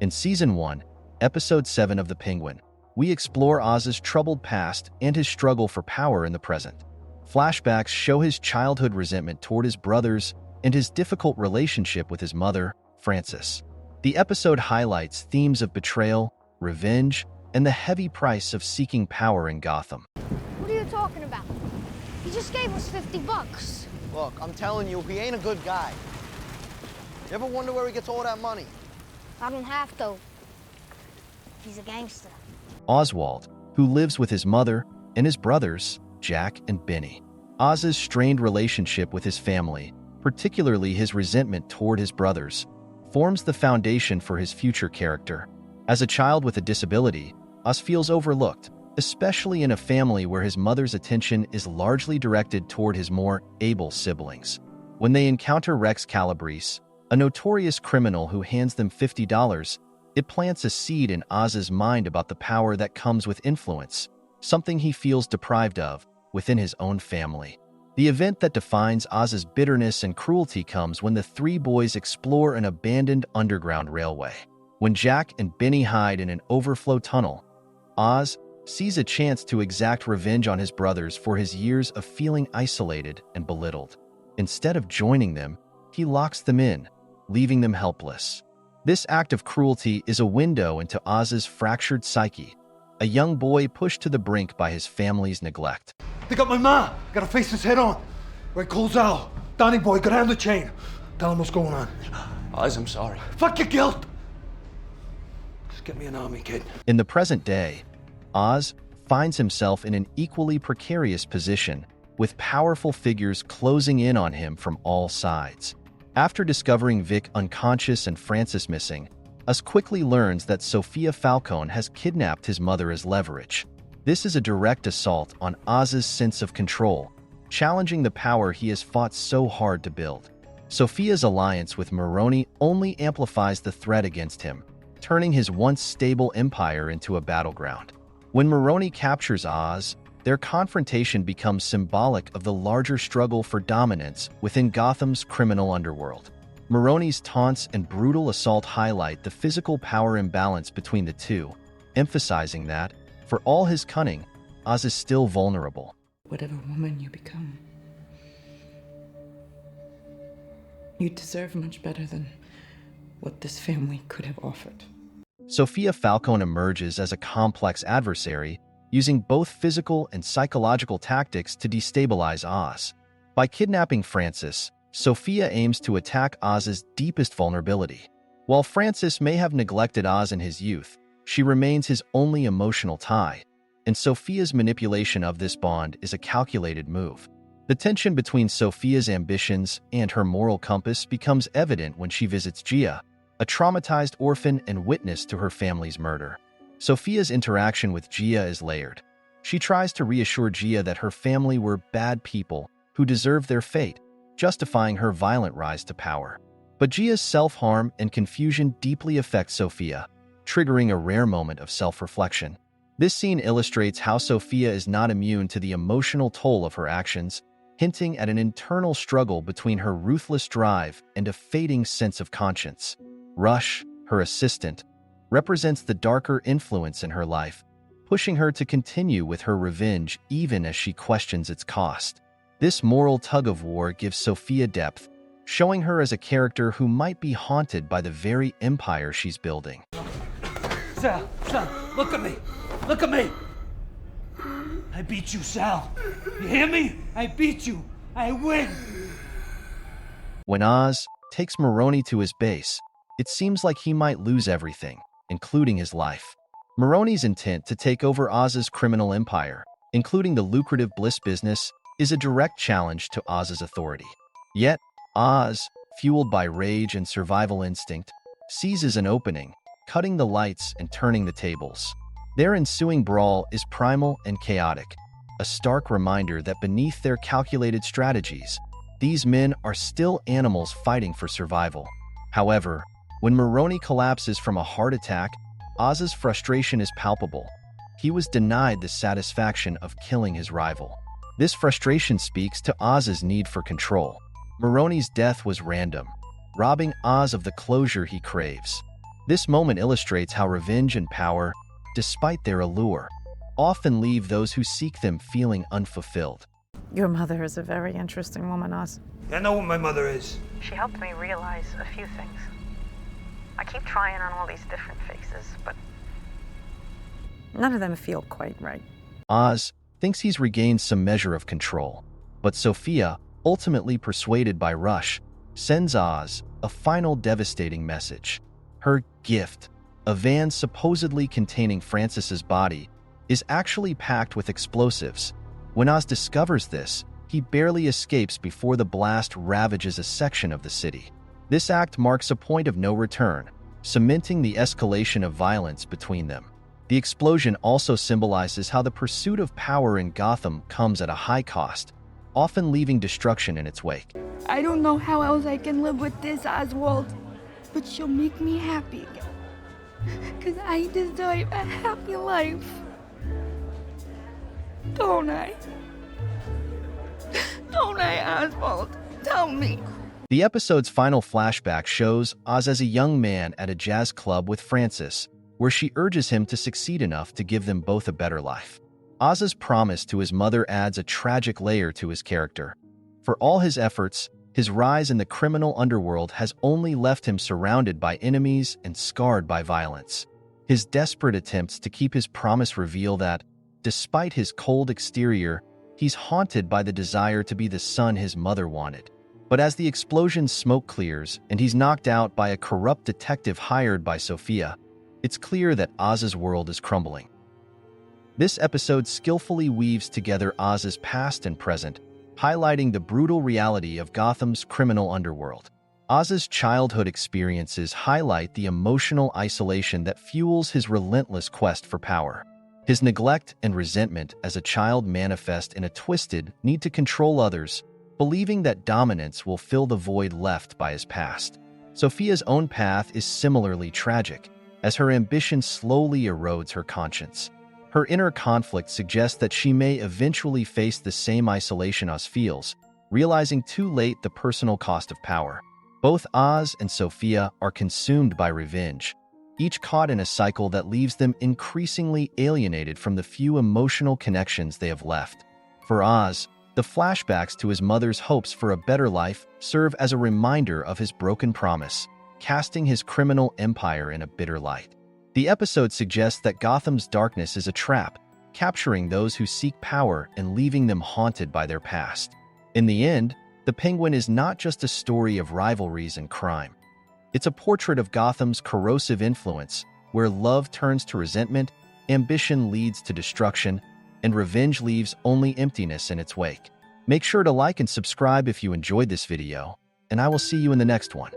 In Season 1, Episode 7 of The Penguin, we explore Oz's troubled past and his struggle for power in the present. Flashbacks show his childhood resentment toward his brothers and his difficult relationship with his mother, Frances. The episode highlights themes of betrayal, revenge, and the heavy price of seeking power in Gotham. What are you talking about? He just gave us $50. Look, I'm telling you, he ain't a good guy. You ever wonder where he gets all that money? I don't have to. He's a gangster. Oswald, who lives with his mother and his brothers, Jack and Benny. Oz's strained relationship with his family, particularly his resentment toward his brothers, forms the foundation for his future character. As a child with a disability, Oz feels overlooked, especially in a family where his mother's attention is largely directed toward his more able siblings. When they encounter Rex Calabrese, a notorious criminal who hands them $50, it plants a seed in Oz's mind about the power that comes with influence, something he feels deprived of within his own family. The event that defines Oz's bitterness and cruelty comes when the three boys explore an abandoned underground railway. When Jack and Benny hide in an overflow tunnel, Oz sees a chance to exact revenge on his brothers for his years of feeling isolated and belittled. Instead of joining them, he locks them in, leaving them helpless. This act of cruelty is a window into Oz's fractured psyche, a young boy pushed to the brink by his family's neglect. They got my ma. Gotta face his head on. Right, calls out. Donny boy, go down the chain. Tell him what's going on. Oz, I'm sorry. Fuck your guilt. Just get me an army kid. In the present day, Oz finds himself in an equally precarious position, with powerful figures closing in on him from all sides. After discovering Vic unconscious and Frances missing, Oz quickly learns that Sofia Falcone has kidnapped his mother as leverage. This is a direct assault on Oz's sense of control, challenging the power he has fought so hard to build. Sophia's alliance with Moroni only amplifies the threat against him, turning his once stable empire into a battleground. When Moroni captures Oz, their confrontation becomes symbolic of the larger struggle for dominance within Gotham's criminal underworld. Moroni's taunts and brutal assault highlight the physical power imbalance between the two, emphasizing that, for all his cunning, Oz is still vulnerable. Whatever woman you become, you deserve much better than what this family could have offered. Sofia Falcone emerges as a complex adversary, using both physical and psychological tactics to destabilize Oz. By kidnapping Frances, Sophia aims to attack Oz's deepest vulnerability. While Frances may have neglected Oz in his youth, she remains his only emotional tie, and Sophia's manipulation of this bond is a calculated move. The tension between Sophia's ambitions and her moral compass becomes evident when she visits Gia, a traumatized orphan and witness to her family's murder. Sophia's interaction with Gia is layered. She tries to reassure Gia that her family were bad people who deserved their fate, justifying her violent rise to power. But Gia's self-harm and confusion deeply affect Sophia, triggering a rare moment of self-reflection. This scene illustrates how Sophia is not immune to the emotional toll of her actions, hinting at an internal struggle between her ruthless drive and a fading sense of conscience. Rush, her assistant, represents the darker influence in her life, pushing her to continue with her revenge even as she questions its cost. This moral tug-of-war gives Sophia depth, showing her as a character who might be haunted by the very empire she's building. Sal, look at me. Look at me. I beat you, Sal. You hear me? I beat you. I win. When Oz takes Moroni to his base, it seems like he might lose everything, including his life. Moroni's intent to take over Oz's criminal empire, including the lucrative Bliss business, is a direct challenge to Oz's authority. Yet, Oz, fueled by rage and survival instinct, seizes an opening, cutting the lights and turning the tables. Their ensuing brawl is primal and chaotic, a stark reminder that beneath their calculated strategies, these men are still animals fighting for survival. However, when Moroni collapses from a heart attack, Oz's frustration is palpable. He was denied the satisfaction of killing his rival. This frustration speaks to Oz's need for control. Moroni's death was random, robbing Oz of the closure he craves. This moment illustrates how revenge and power, despite their allure, often leave those who seek them feeling unfulfilled. Your mother is a very interesting woman, Oz. I know what my mother is. She helped me realize a few things. I keep trying on all these different faces, but none of them feel quite right. Oz thinks he's regained some measure of control, but Sophia, ultimately persuaded by Rush, sends Oz a final devastating message. Her gift, a van supposedly containing Francis's body, is actually packed with explosives. When Oz discovers this, he barely escapes before the blast ravages a section of the city. This act marks a point of no return, cementing the escalation of violence between them. The explosion also symbolizes how the pursuit of power in Gotham comes at a high cost, often leaving destruction in its wake. I don't know how else I can live with this, Oswald, but she'll make me happy. Because I deserve a happy life. Don't I? Don't I, Oswald? Tell me. The episode's final flashback shows Oz as a young man at a jazz club with Francis, where she urges him to succeed enough to give them both a better life. Oz's promise to his mother adds a tragic layer to his character. For all his efforts, his rise in the criminal underworld has only left him surrounded by enemies and scarred by violence. His desperate attempts to keep his promise reveal that, despite his cold exterior, he's haunted by the desire to be the son his mother wanted. But as the explosion's smoke clears and he's knocked out by a corrupt detective hired by Sophia, it's clear that Oz's world is crumbling. This episode skillfully weaves together Oz's past and present, highlighting the brutal reality of Gotham's criminal underworld. Oz's childhood experiences highlight the emotional isolation that fuels his relentless quest for power. His neglect and resentment as a child manifest in a twisted need to control others, believing that dominance will fill the void left by his past. Sophia's own path is similarly tragic, as her ambition slowly erodes her conscience. Her inner conflict suggests that she may eventually face the same isolation Oz feels, realizing too late the personal cost of power. Both Oz and Sophia are consumed by revenge, each caught in a cycle that leaves them increasingly alienated from the few emotional connections they have left. For Oz, the flashbacks to his mother's hopes for a better life serve as a reminder of his broken promise, casting his criminal empire in a bitter light. The episode suggests that Gotham's darkness is a trap, capturing those who seek power and leaving them haunted by their past. In the end, The Penguin is not just a story of rivalries and crime. It's a portrait of Gotham's corrosive influence, where love turns to resentment, ambition leads to destruction, and revenge leaves only emptiness in its wake. Make sure to like and subscribe if you enjoyed this video, and I will see you in the next one.